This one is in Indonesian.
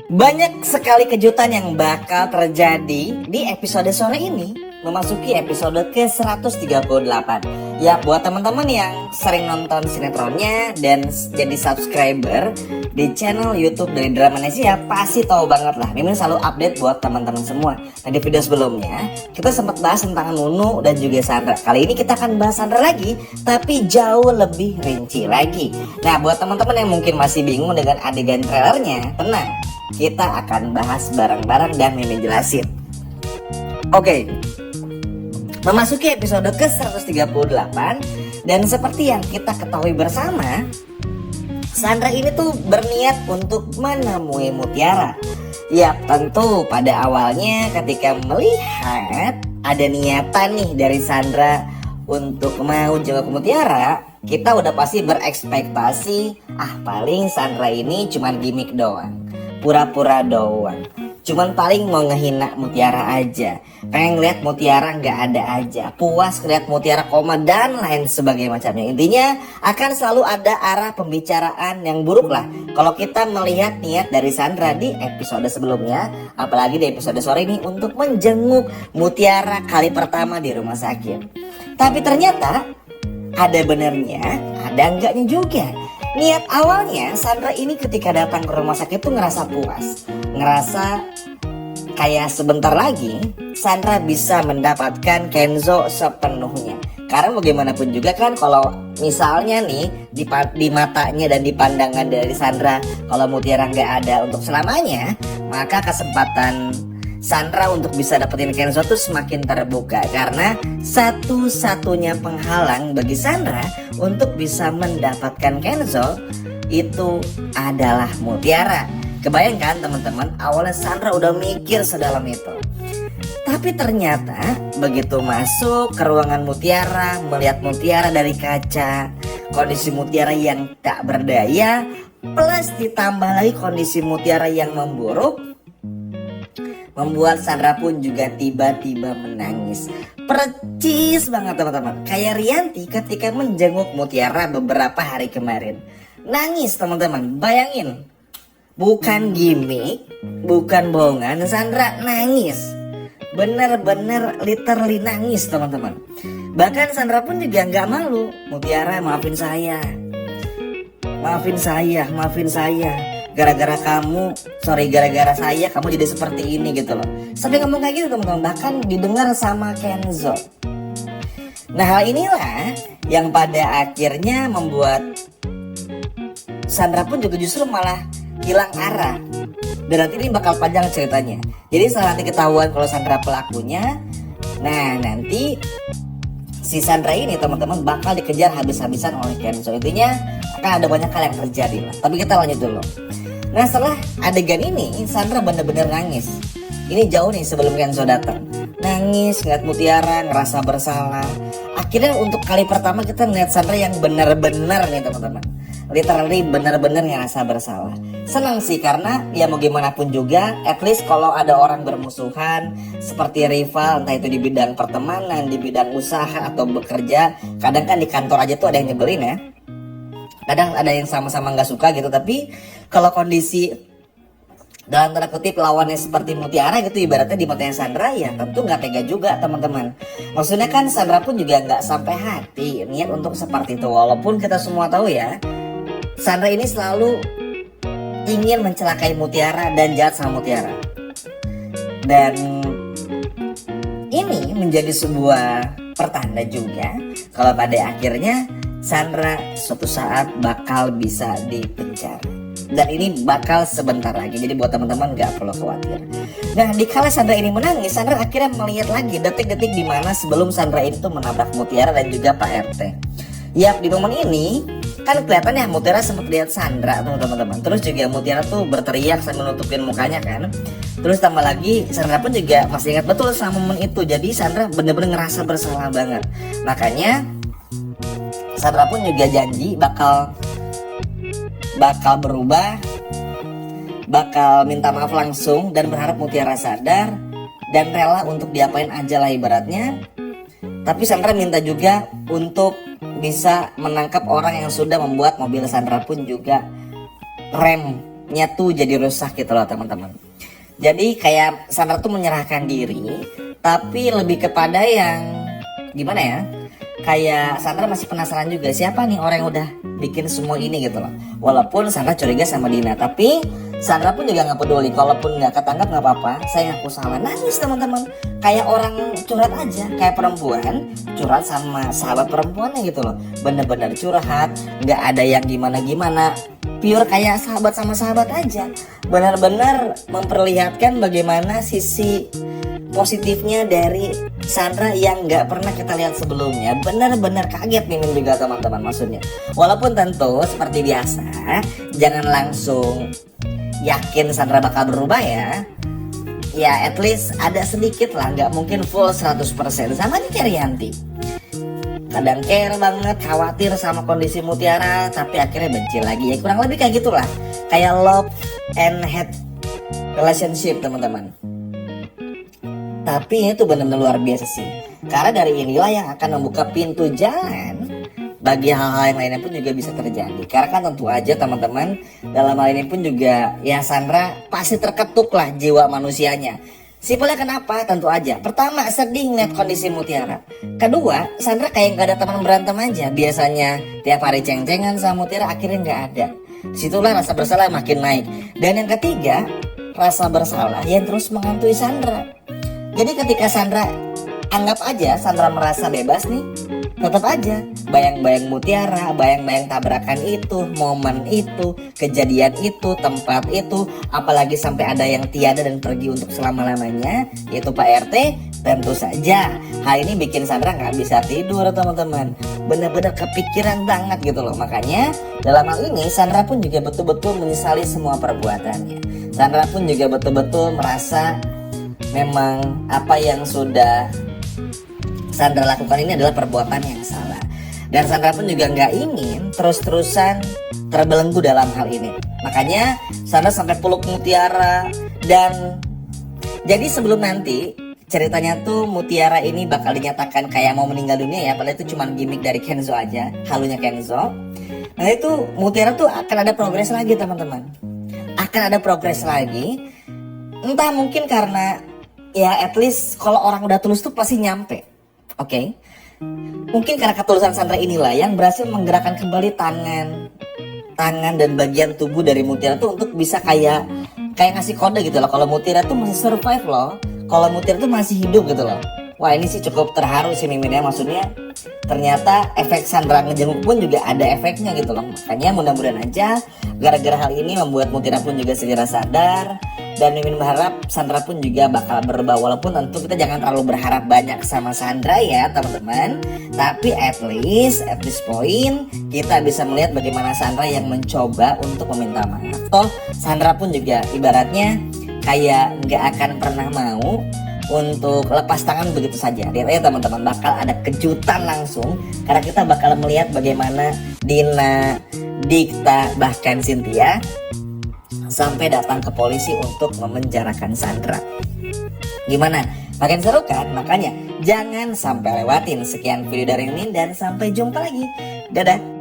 Banyak sekali kejutan yang bakal terjadi di episode sore ini, memasuki episode ke-138. Ya, buat teman-teman yang sering nonton sinetronnya dan jadi subscriber di channel YouTube dari Dramanesia, pasti tahu banget lah. Mimin selalu update buat teman-teman semua. Nah, di video sebelumnya kita sempat bahas tentang Nunu dan juga Sandra. Kali ini kita akan bahas Sandra lagi, tapi jauh lebih rinci lagi. Nah, buat teman-teman yang mungkin masih bingung dengan adegan trailernya, tenang. Kita akan bahas bareng-bareng dan Mimin jelasin. Oke. Memasuki episode ke-138, dan seperti yang kita ketahui bersama, Sandra ini tuh berniat untuk menemui Mutiara. Ya, tentu pada awalnya ketika melihat ada niatan nih dari Sandra untuk mau jenguk Mutiara, kita udah pasti berekspektasi, paling Sandra ini cuman gimmick doang, pura-pura doang, cuman paling mau ngehina Mutiara aja, pengen ngeliat Mutiara nggak ada aja, puas ngeliat Mutiara koma dan lain sebagainya macamnya. Intinya akan selalu ada arah pembicaraan yang buruk lah kalau kita melihat niat dari Sandra di episode sebelumnya, apalagi di episode sore ini untuk menjenguk Mutiara kali pertama di rumah sakit. Tapi ternyata ada benernya, ada enggaknya juga. Niat awalnya Sandra ini ketika datang ke rumah sakit tuh ngerasa puas, ngerasa kayak sebentar lagi Sandra bisa mendapatkan Kenzo sepenuhnya. Karena bagaimanapun juga kan kalau misalnya nih di matanya dan di pandangan dari Sandra, kalau Mutiara nggak ada untuk selamanya, maka kesempatan Sandra untuk bisa dapetin Kenzo tuh semakin terbuka. Karena satu-satunya penghalang bagi Sandra untuk bisa mendapatkan Kenzo itu adalah Mutiara. Kebayangkan teman-teman, awalnya Sandra udah mikir sedalam itu. Tapi ternyata begitu masuk ke ruangan Mutiara, melihat Mutiara dari kaca, kondisi Mutiara yang tak berdaya, plus ditambah lagi kondisi Mutiara yang memburuk, membuat Sandra pun juga tiba-tiba menangis. Percis banget teman-teman, kayak Rianti ketika menjenguk Mutiara beberapa hari kemarin. Nangis teman-teman, bayangin. Bukan gimmick, bukan bohongan, Sandra nangis. Bener-bener literally nangis teman-teman. Bahkan Sandra pun juga gak malu. Mutiara, maafin saya. Maafin saya. Gara-gara kamu, gara-gara saya kamu jadi seperti ini gitu loh. Sampai ngomong kayak gitu teman-teman, bahkan didengar sama Kenzo. Nah, hal inilah yang pada akhirnya membuat Sandra pun juga justru malah hilang arah. Dan nanti ini bakal panjang ceritanya. Jadi setelah nanti ketahuan kalau Sandra pelakunya, nah nanti si Sandra ini teman-teman bakal dikejar habis-habisan oleh Kenzo. Intinya akan ada banyak hal yang terjadi lah. Tapi kita lanjut dulu. Nah, setelah adegan ini Sandra bener-bener nangis. Ini jauh nih sebelum Kenzo datang. Nangis, ngeliat Mutiara, ngerasa bersalah. Akhirnya untuk kali pertama kita ngeliat Sandra yang bener-bener nih teman-teman, literally bener-bener ngerasa bersalah. Senang sih karena ya mau gimana pun juga, at least kalau ada orang bermusuhan seperti rival, entah itu di bidang pertemanan, di bidang usaha atau bekerja, kadang kan di kantor aja tuh ada yang nyebelin ya. Kadang ada yang sama-sama gak suka gitu. Tapi kalau kondisi dalam tanda kutip lawannya seperti Mutiara gitu, ibaratnya di matanya Sandra, ya tentu gak tega juga teman-teman. Maksudnya kan Sandra pun juga gak sampai hati niat untuk seperti itu. Walaupun kita semua tahu ya, Sandra ini selalu ingin mencelakai Mutiara dan jahat sama Mutiara. Dan ini menjadi sebuah pertanda juga kalau pada akhirnya Sandra suatu saat bakal bisa dipenjara. Dan ini bakal sebentar lagi, jadi buat teman-teman gak perlu khawatir. Nah, di kala Sandra ini menangis, Sandra akhirnya melihat lagi detik-detik di mana sebelum Sandra itu menabrak Mutiara dan juga Pak RT. Yap, di momen ini kan kelihatan ya Mutiara sempat lihat Sandra tuh teman-teman. Terus juga Mutiara tuh berteriak sambil nutupin mukanya kan. Terus tambah lagi Sandra pun juga masih ingat betul sama momen itu. Jadi Sandra bener-bener ngerasa bersalah banget. Makanya Sandra pun juga janji bakal berubah, bakal minta maaf langsung dan berharap Mutiara sadar dan rela untuk diapain aja lah ibaratnya. Tapi Sandra minta juga untuk bisa menangkap orang yang sudah membuat mobil Sandra pun juga rem moodnya tuh jadi rusak gitu loh teman-teman. Jadi kayak Sandra tuh menyerahkan diri, tapi lebih kepada yang gimana ya, kayak Sandra masih penasaran juga siapa nih orang yang udah bikin semua ini gitu loh. Walaupun Sandra curiga sama Dina, tapi Sandra pun juga nggak peduli. Kalaupun nggak ketangkap nggak apa-apa, saya ngaku salah. Nangis teman-teman, kayak orang curhat aja, kayak perempuan curhat sama sahabat perempuannya gitu loh. Bener-bener curhat, nggak ada yang gimana-gimana, pure kayak sahabat sama sahabat aja. Benar-benar memperlihatkan bagaimana sisi positifnya dari Sandra yang nggak pernah kita lihat sebelumnya. Benar-benar kaget Mimin juga teman-teman maksudnya. Walaupun tentu seperti biasa, jangan langsung yakin Sandra bakal berubah ya. Ya at least ada sedikit lah, nggak mungkin full 100%. Sama aja kayak Rianti, kadang care banget, khawatir sama kondisi Mutiara, tapi akhirnya benci lagi. Ya kurang lebih kayak gitulah, kayak love and hate relationship teman-teman. Tapi itu benar-benar luar biasa sih, karena dari inilah yang akan membuka pintu jalan bagi hal-hal yang lainnya pun juga bisa terjadi. Karena kan tentu aja teman-teman, dalam hal ini pun juga ya Sandra pasti terketuk lah jiwa manusianya. Simpelnya kenapa? Tentu aja, pertama sedih ngeliat kondisi Mutiara. Kedua, Sandra kayak gak ada teman berantem aja. Biasanya tiap hari ceng-cengan sama Mutiara, akhirnya gak ada. Situlah rasa bersalah makin naik. Dan yang ketiga, rasa bersalah yang terus menghantui Sandra. Jadi ketika Sandra, anggap aja Sandra merasa bebas nih, tetap aja bayang-bayang Mutiara, bayang-bayang tabrakan itu, momen itu, kejadian itu, tempat itu, apalagi sampai ada yang tiada dan pergi untuk selama-lamanya, yaitu Pak RT. Tentu saja hal ini bikin Sandra nggak bisa tidur teman-teman, bener-bener kepikiran banget gitu loh. Makanya dalam hal ini Sandra pun juga betul-betul menyesali semua perbuatannya. Sandra pun juga betul-betul merasa memang apa yang sudah Sandra lakukan ini adalah perbuatan yang salah. Dan Sandra pun juga nggak ingin terus-terusan terbelenggu dalam hal ini. Makanya Sandra sampai peluk Mutiara. Dan jadi sebelum nanti ceritanya tuh Mutiara ini bakal dinyatakan kayak mau meninggal dunia ya, padahal itu cuma gimmick dari Kenzo aja, halunya Kenzo. Nah itu Mutiara tuh akan ada progres lagi teman-teman, akan ada progres lagi. Entah mungkin karena ya at least kalau orang udah tulus tuh pasti nyampe. Oke, mungkin karena ketulusan Sandra inilah yang berhasil menggerakkan kembali tangan dan bagian tubuh dari Mutiara tuh untuk bisa kayak ngasih kode gitu loh. Kalau Mutiara tuh masih survive loh, kalau Mutiara tuh masih hidup gitu loh. Wah ini sih cukup terharu sih Mimin ya, maksudnya ternyata efek Sandra ngejenguk pun juga ada efeknya gitu loh. Makanya mudah-mudahan aja gara-gara hal ini membuat Mutiara pun juga segera sadar. Dan Mimin berharap Sandra pun juga bakal berubah. Walaupun tentu kita jangan terlalu berharap banyak sama Sandra ya teman-teman. Tapi at least at this point kita bisa melihat bagaimana Sandra yang mencoba untuk meminta maaf. Toh Sandra pun juga ibaratnya kayak gak akan pernah mau untuk lepas tangan begitu saja. Lihat ya teman-teman, bakal ada kejutan langsung. Karena kita bakal melihat bagaimana Dina, Dikta, bahkan Cynthia sampai datang ke polisi untuk memenjarakan Sandra. Gimana? Makin seru kan? Makanya jangan sampai lewatin. Sekian video dari Mimin dan sampai jumpa lagi. Dadah.